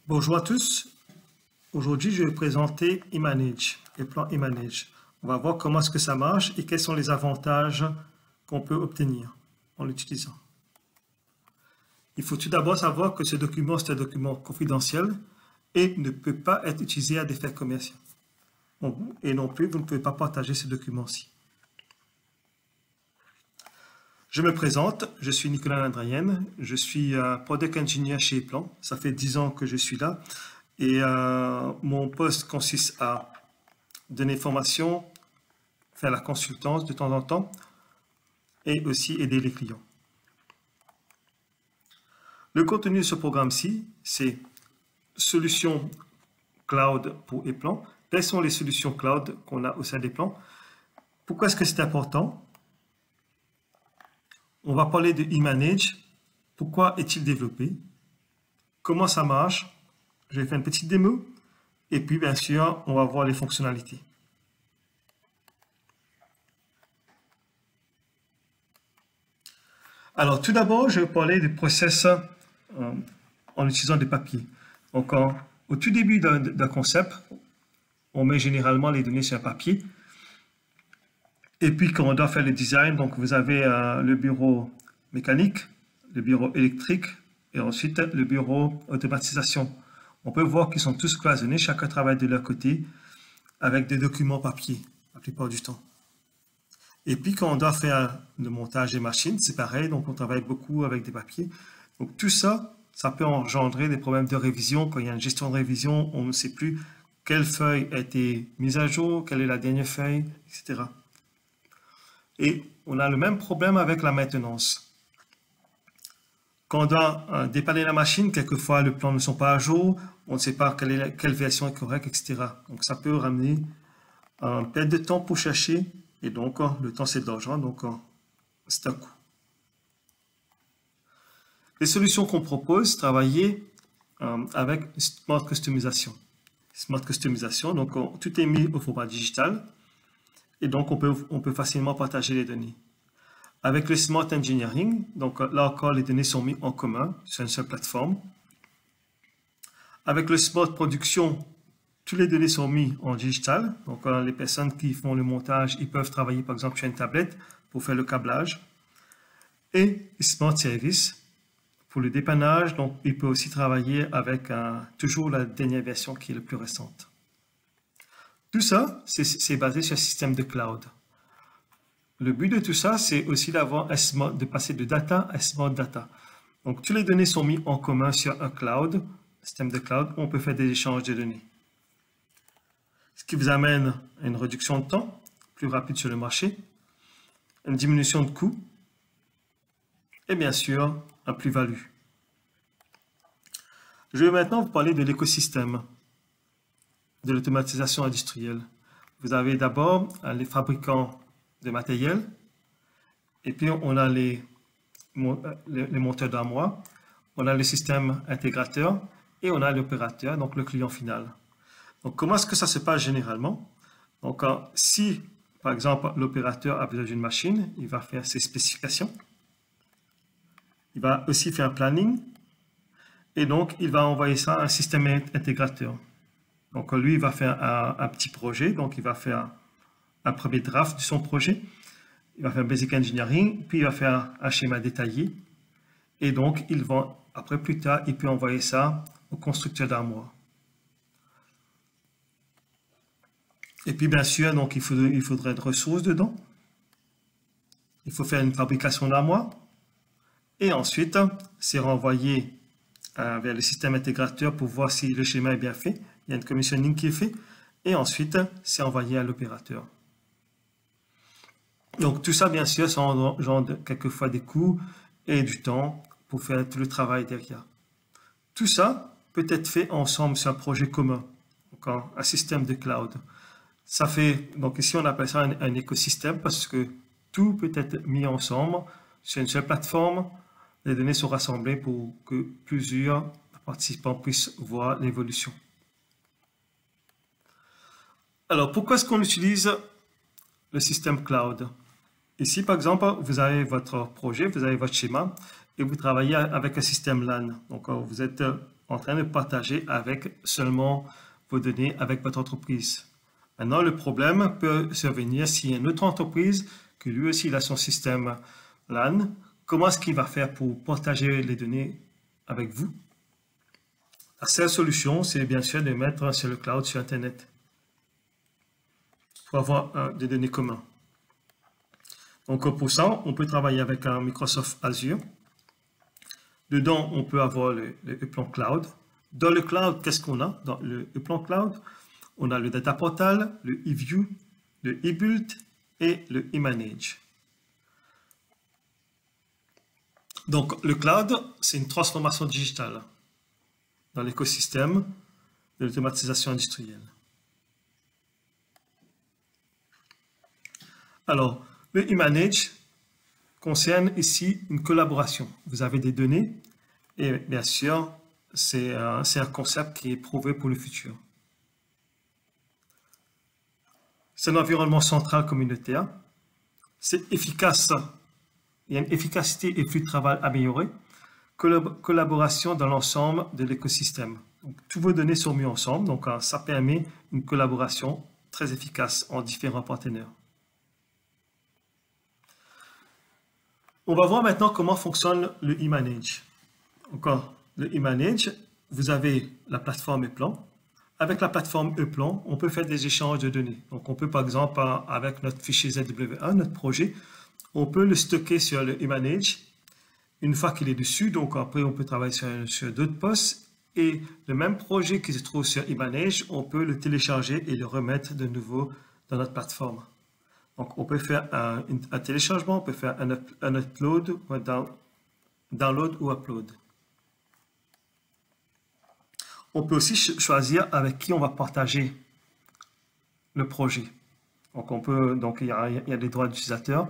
Bonjour à tous. Aujourd'hui, je vais vous présenter eManage, le plan eManage. On va voir comment est-ce que ça marche et quels sont les avantages qu'on peut obtenir en l'utilisant. Il faut tout d'abord savoir que ce document, c'est un document confidentiel et ne peut pas être utilisé à des fins commerciales. Et non plus, vous ne pouvez pas partager ce document-ci. Je me présente, je suis Nicolas Landrayen, je suis Product Engineer chez ePlan. Ça fait 10 ans que je suis là et mon poste consiste à donner formation, faire la consultance de temps en temps et aussi aider les clients. Le contenu de ce programme-ci, c'est solutions cloud pour ePlan. Quelles sont les solutions cloud qu'on a au sein d'ePlan? Pourquoi est-ce que c'est important? On va parler de eManage. Pourquoi est-il développé? Comment ça marche? Je vais faire une petite démo. Et puis, bien sûr, on va voir les fonctionnalités. Alors, tout d'abord, je vais parler du process en utilisant des papiers. Donc, au tout début d'un concept, on met généralement les données sur un papier. Et puis, quand on doit faire le design, donc vous avez le bureau mécanique, le bureau électrique et ensuite le bureau automatisation. On peut voir qu'ils sont tous cloisonnés, chacun travaille de leur côté avec des documents papier la plupart du temps. Et puis, quand on doit faire le montage des machines, c'est pareil, donc on travaille beaucoup avec des papiers. Donc tout ça, ça peut engendrer des problèmes de révision. Quand il y a une gestion de révision, on ne sait plus quelle feuille a été mise à jour, quelle est la dernière feuille, etc. Et on a le même problème avec la maintenance. Quand on doit dépanner la machine, quelquefois les plans ne sont pas à jour, on ne sait pas quelle version est correcte, etc. Donc ça peut ramener une perte de temps pour chercher, et donc le temps c'est de l'argent, donc c'est un coût. Les solutions qu'on propose, travailler avec Smart Customization. Smart Customization, donc tout est mis au format digital. Et donc, on peut facilement partager les données. Avec le Smart Engineering, donc là encore, les données sont mises en commun sur une seule plateforme. Avec le Smart Production, toutes les données sont mises en digital. Donc, les personnes qui font le montage, ils peuvent travailler par exemple sur une tablette pour faire le câblage. Et Smart Service, pour le dépannage, donc il peut aussi travailler avec toujours la dernière version qui est la plus récente. Tout ça, c'est basé sur un système de cloud. Le but de tout ça, c'est aussi de passer de data à smart data. Donc, toutes les données sont mises en commun sur un cloud, un système de cloud, où on peut faire des échanges de données. Ce qui vous amène à une réduction de temps, plus rapide sur le marché, une diminution de coûts, et bien sûr, un plus-value. Je vais maintenant vous parler de l'écosystème de l'automatisation industrielle. Vous avez d'abord les fabricants de matériel, et puis on a les monteurs d'armoires, on a le système intégrateur, et on a l'opérateur, donc le client final. Donc comment est-ce que ça se passe généralement? Donc si, par exemple, l'opérateur a besoin d'une machine, il va faire ses spécifications, il va aussi faire un planning, et donc il va envoyer ça à un système intégrateur. Donc, lui, il va faire un petit projet. Donc, il va faire un premier draft de son projet. Il va faire Basic Engineering. Puis, il va faire un schéma détaillé. Et donc, après, plus tard, il peut envoyer ça au constructeur d'armoire. Et puis, bien sûr, donc, il faudrait de ressources dedans. Il faut faire une fabrication d'armoire. Et ensuite, c'est renvoyé vers le système intégrateur pour voir si le schéma est bien fait. Il y a une commissioning qui est fait et ensuite c'est envoyé à l'opérateur. Donc tout ça, bien sûr, ça engendre quelquefois des coûts et du temps pour faire tout le travail derrière. Tout ça peut être fait ensemble sur un projet commun, donc un système de cloud. Ça fait, donc ici on appelle ça un écosystème parce que tout peut être mis ensemble sur une seule plateforme. Les données sont rassemblées pour que plusieurs participants puissent voir l'évolution. Alors, pourquoi est-ce qu'on utilise le système cloud? Ici, par exemple, vous avez votre projet, vous avez votre schéma et vous travaillez avec un système LAN. Donc, vous êtes en train de partager avec seulement vos données avec votre entreprise. Maintenant, le problème peut survenir s'il y a une autre entreprise que lui aussi il a son système LAN. Comment est-ce qu'il va faire pour partager les données avec vous? La seule solution, c'est bien sûr de mettre sur le cloud, sur Internet, pour avoir des données communes. Donc pour ça, on peut travailler avec un Microsoft Azure. Dedans, on peut avoir le plan cloud. Dans le cloud, qu'est-ce qu'on a? Dans le plan cloud, on a le data portal, le eView, le eBuild et le eManage. Donc le cloud, c'est une transformation digitale dans l'écosystème de l'automatisation industrielle. Alors, le eManage concerne ici une collaboration. Vous avez des données et bien sûr, c'est un concept qui est prouvé pour le futur. C'est un environnement central communautaire. C'est efficace. Il y a une efficacité et flux de travail amélioré. Collaboration dans l'ensemble de l'écosystème. Toutes vos données sont mises ensemble, donc ça permet une collaboration très efficace en différents partenaires. On va voir maintenant comment fonctionne le eManage. Encore, le eManage, vous avez la plateforme ePlan. Avec la plateforme ePlan, on peut faire des échanges de données. Donc, on peut par exemple, avec notre fichier ZWA, notre projet, on peut le stocker sur le eManage. Une fois qu'il est dessus, donc après, on peut travailler sur d'autres postes. Et le même projet qui se trouve sur eManage, on peut le télécharger et le remettre de nouveau dans notre plateforme. Donc, on peut faire un téléchargement, on peut faire un upload, un download ou upload. On peut aussi choisir avec qui on va partager le projet. Donc, il y a des droits d'utilisateur.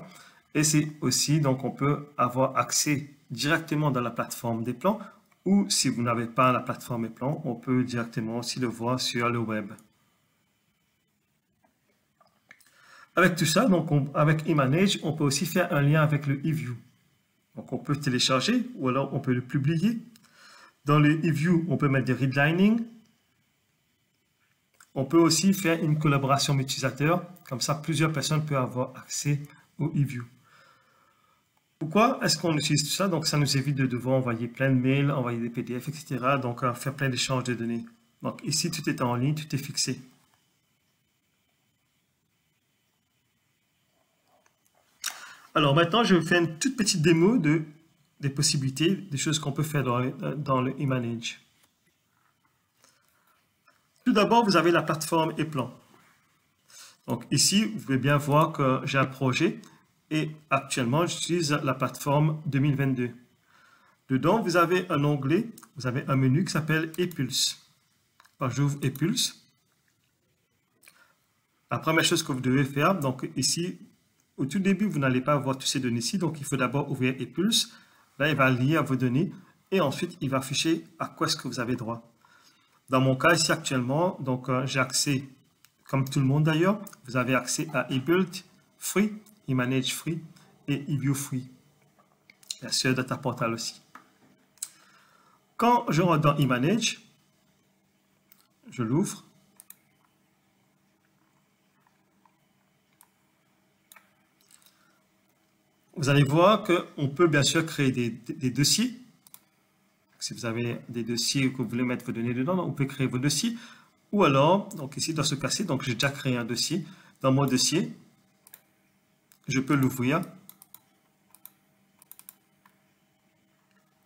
Et c'est aussi, donc, on peut avoir accès directement dans la plateforme des plans. Ou si vous n'avez pas la plateforme des plans, on peut directement aussi le voir sur le web. Avec tout ça, donc avec eManage, on peut aussi faire un lien avec le eView. Donc on peut télécharger ou alors on peut le publier. Dans le eView, on peut mettre des redlining. On peut aussi faire une collaboration utilisateur. Comme ça, plusieurs personnes peuvent avoir accès au eView. Pourquoi est-ce qu'on utilise tout ça? Donc ça nous évite de devoir envoyer plein de mails, envoyer des PDF, etc. Donc faire plein d'échanges de données. Donc ici, tout est en ligne, tout est fixé. Alors maintenant, je vais faire une toute petite démo des possibilités, des choses qu'on peut faire dans le eManage. Tout d'abord, vous avez la plateforme ePlan. Donc ici, vous pouvez bien voir que j'ai un projet et actuellement, j'utilise la plateforme 2022. Dedans, vous avez un onglet, vous avez un menu qui s'appelle ePulse. Alors, j'ouvre ePulse. La première chose que vous devez faire, donc ici, au tout début, vous n'allez pas avoir toutes ces données ici, donc il faut d'abord ouvrir ePulse. Là, il va lire vos données et ensuite, il va afficher à quoi est-ce que vous avez droit. Dans mon cas, ici actuellement, donc j'ai accès, comme tout le monde d'ailleurs, vous avez accès à eBuild Free, eManage Free et eView Free. Bien sûr, Data Portal aussi. Quand je rentre dans eManage, je l'ouvre. Vous allez voir qu'on peut bien sûr créer des dossiers. Si vous avez des dossiers que vous voulez mettre vos données dedans, on peut créer vos dossiers. Ou alors, donc ici dans ce cas-ci, donc j'ai déjà créé un dossier. Dans mon dossier, je peux l'ouvrir.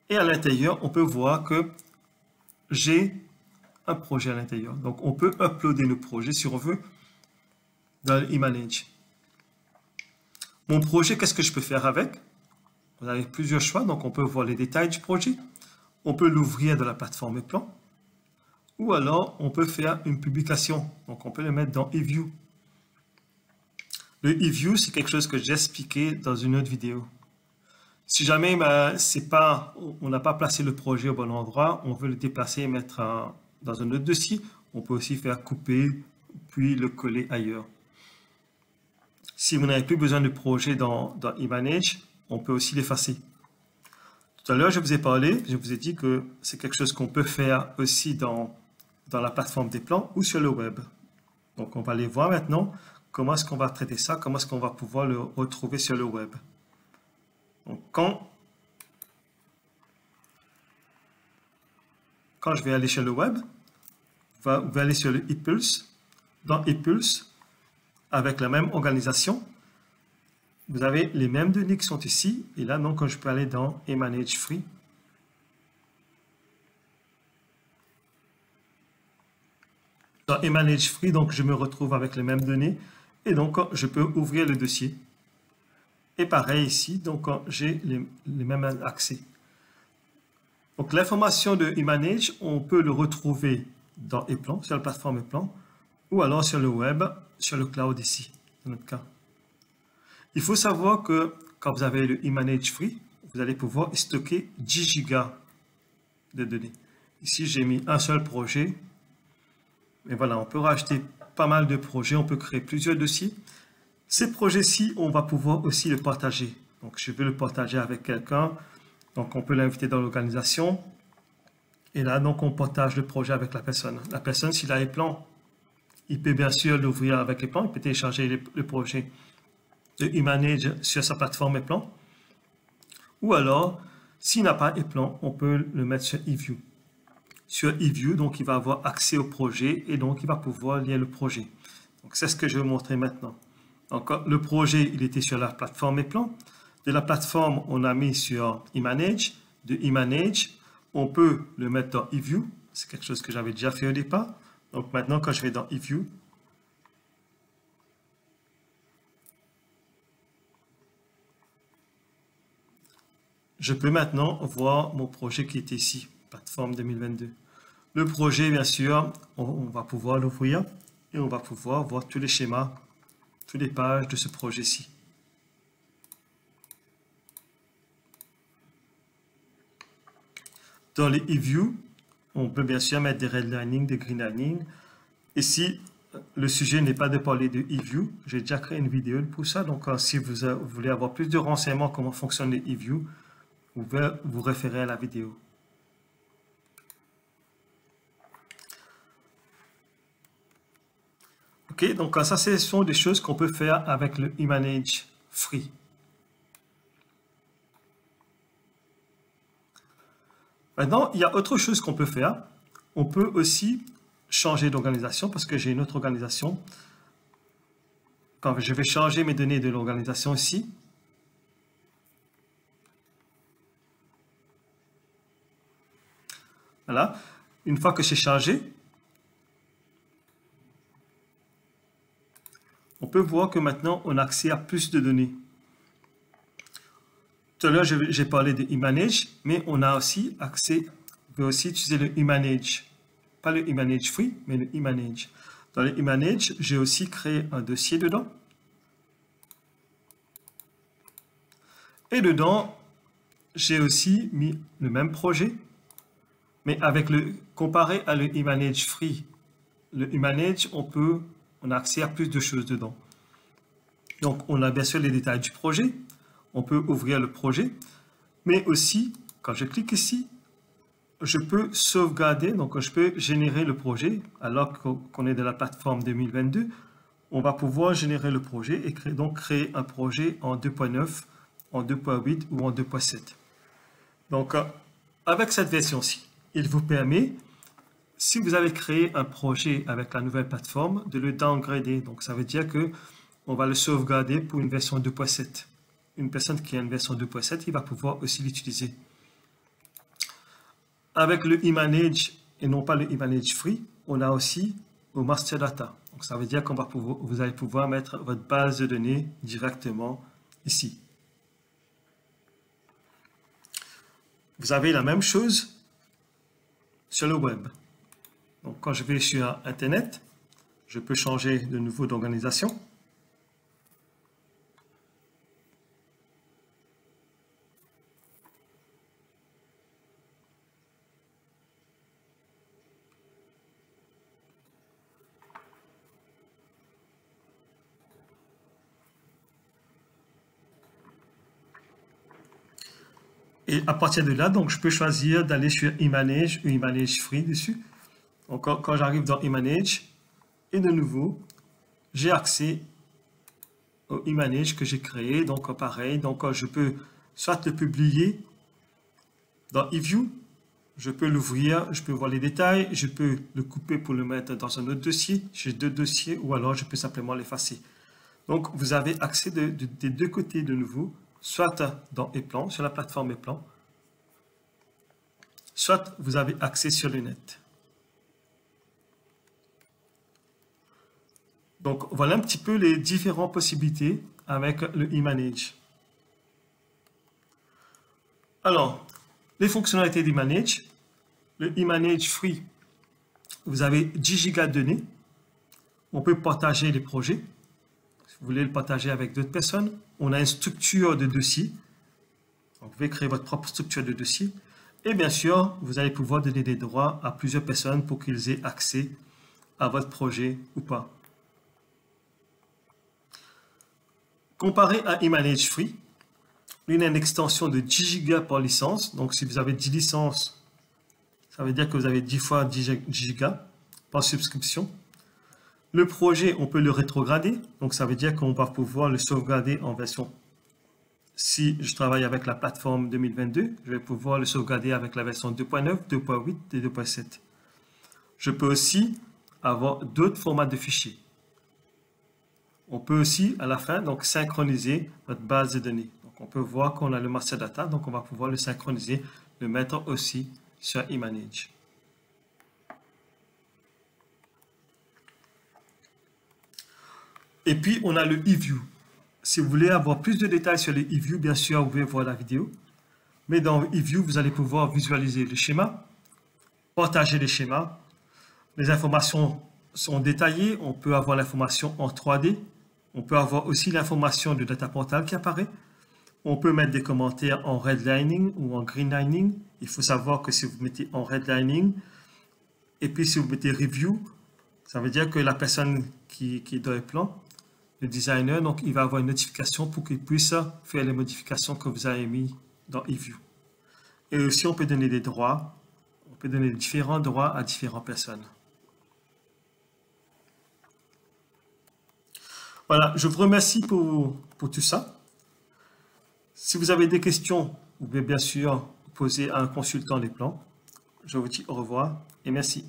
Et à l'intérieur, on peut voir que j'ai un projet à l'intérieur. Donc on peut uploader nos projets si on veut dans eManage. Mon projet, qu'est-ce que je peux faire avec? Vous avez plusieurs choix, donc on peut voir les détails du projet. On peut l'ouvrir de la plateforme ePlan. Ou alors, on peut faire une publication. Donc, on peut le mettre dans eView. Le eView, c'est quelque chose que j'ai expliqué dans une autre vidéo. Si jamais on n'a pas placé le projet au bon endroit, on veut le déplacer et mettre dans un autre dossier, on peut aussi faire couper, puis le coller ailleurs. Si vous n'avez plus besoin de projet dans eManage, on peut aussi l'effacer. Tout à l'heure, je vous ai parlé, je vous ai dit que c'est quelque chose qu'on peut faire aussi dans la plateforme des plans ou sur le web. Donc, on va aller voir maintenant comment est-ce qu'on va traiter ça, comment est-ce qu'on va pouvoir le retrouver sur le web. Donc, quand je vais aller sur le web, vous allez aller sur le ePulse. Dans ePulse, avec la même organisation, vous avez les mêmes données qui sont ici. Et là, donc, je peux aller dans eManage Free. Dans eManage Free, donc, je me retrouve avec les mêmes données. Et donc, je peux ouvrir le dossier. Et pareil ici, donc, j'ai les mêmes accès. Donc, l'information de eManage, on peut le retrouver dans ePlan, sur la plateforme ePlan, ou alors sur le web, sur le cloud ici, dans notre cas. Il faut savoir que quand vous avez le eManage Free, vous allez pouvoir stocker 10 gigas de données. Ici, j'ai mis un seul projet. Et voilà, on peut rajouter pas mal de projets, on peut créer plusieurs dossiers. Ces projets-ci, on va pouvoir aussi le partager. Donc, je veux le partager avec quelqu'un. Donc, on peut l'inviter dans l'organisation. Et là, donc, on partage le projet avec la personne. La personne, s'il a les plans, il peut bien sûr l'ouvrir avec les plans. Il peut télécharger le projet de eManage sur sa plateforme ePlan. Ou alors, s'il n'a pas ePlan, on peut le mettre sur eView. Sur eView, donc, il va avoir accès au projet et donc, il va pouvoir lire le projet. Donc, c'est ce que je vais vous montrer maintenant. Donc, le projet, il était sur la plateforme ePlan. De la plateforme, on a mis sur eManage. De eManage, on peut le mettre dans eView. C'est quelque chose que j'avais déjà fait au départ. Donc, maintenant, quand je vais dans eView, je peux maintenant voir mon projet qui est ici, plateforme 2022. Le projet, bien sûr, on va pouvoir l'ouvrir et on va pouvoir voir tous les schémas, toutes les pages de ce projet-ci. Dans les eView, on peut bien sûr mettre des redlining, des greenlining. Ici, le sujet n'est pas de parler de eView. J'ai déjà créé une vidéo pour ça. Donc, si vous voulez avoir plus de renseignements comment fonctionnent les eView, vous pouvez vous référer à la vidéo. Ok, donc ça, ce sont des choses qu'on peut faire avec le eManage Free. Maintenant, il y a autre chose qu'on peut faire. On peut aussi changer d'organisation parce que j'ai une autre organisation. Quand je vais changer mes données de l'organisation ici, voilà, une fois que c'est chargé, on peut voir que maintenant on a accès à plus de données. Tout à l'heure, j'ai parlé de eManage, mais on a aussi accès, on peut aussi utiliser le eManage. Pas le eManage Free, mais le eManage. Dans le eManage, j'ai aussi créé un dossier dedans. Et dedans, j'ai aussi mis le même projet, mais avec comparé à le eManage Free. Le eManage, on a accès à plus de choses dedans. Donc, on a bien sûr les détails du projet. On peut ouvrir le projet, mais aussi, quand je clique ici, je peux sauvegarder, donc je peux générer le projet, alors qu'on est de la plateforme 2022, on va pouvoir générer le projet et créer un projet en 2.9, en 2.8 ou en 2.7. Donc, avec cette version-ci, il vous permet, si vous avez créé un projet avec la nouvelle plateforme, de le downgrader. Donc, ça veut dire que on va le sauvegarder pour une version 2.7. Une personne qui a une version 2.7, il va pouvoir aussi l'utiliser. Avec le eManage et non pas le eManage Free, on a aussi au Master Data. Donc, ça veut dire qu'on va pouvoir, vous allez pouvoir mettre votre base de données directement ici. Vous avez la même chose sur le web. Donc, quand je vais sur Internet, je peux changer de nouveau d'organisation. Et à partir de là, donc, je peux choisir d'aller sur Image ou Image Free dessus. Donc, quand j'arrive dans Image, et de nouveau, j'ai accès au Image que j'ai créé. Donc, pareil, donc, je peux soit le publier dans eView, je peux l'ouvrir, je peux voir les détails, je peux le couper pour le mettre dans un autre dossier. J'ai 2 dossiers, ou alors je peux simplement l'effacer. Donc, vous avez accès des 2 côtés de nouveau, soit dans ePlan, sur la plateforme ePlan, soit vous avez accès sur le net. Donc, voilà un petit peu les différentes possibilités avec le Image. Alors, les fonctionnalités d'Image. Le Image Free, vous avez 10 gigas de données. On peut partager les projets. Si vous voulez le partager avec d'autres personnes, on a une structure de dossier. Donc, vous pouvez créer votre propre structure de dossier. Et bien sûr, vous allez pouvoir donner des droits à plusieurs personnes pour qu'ils aient accès à votre projet ou pas. Comparé à Image Free, il y a une extension de 10 gigas par licence. Donc, si vous avez 10 licences, ça veut dire que vous avez 10 fois 10 gigas par subscription. Le projet, on peut le rétrograder. Donc, ça veut dire qu'on va pouvoir le sauvegarder en version. Si je travaille avec la plateforme 2022, je vais pouvoir le sauvegarder avec la version 2.9, 2.8 et 2.7. Je peux aussi avoir d'autres formats de fichiers. On peut aussi, à la fin, donc synchroniser notre base de données. Donc, on peut voir qu'on a le master data, donc on va pouvoir le synchroniser, le mettre aussi sur Image. Et puis, on a le eView. Si vous voulez avoir plus de détails sur le eView, bien sûr, vous pouvez voir la vidéo. Mais dans eView, vous allez pouvoir visualiser le schéma, partager les schémas. Les informations sont détaillées. On peut avoir l'information en 3D. On peut avoir aussi l'information du data portal qui apparaît. On peut mettre des commentaires en redlining ou en greenlining. Il faut savoir que si vous mettez en redlining et puis si vous mettez review, ça veut dire que la personne qui est dans le plan, le designer, donc il va avoir une notification pour qu'il puisse faire les modifications que vous avez mis dans eView. Et aussi, on peut donner des droits. On peut donner différents droits à différentes personnes. Voilà, je vous remercie pour tout ça. Si vous avez des questions, vous pouvez bien sûr poser à un consultant des plans. Je vous dis au revoir et merci.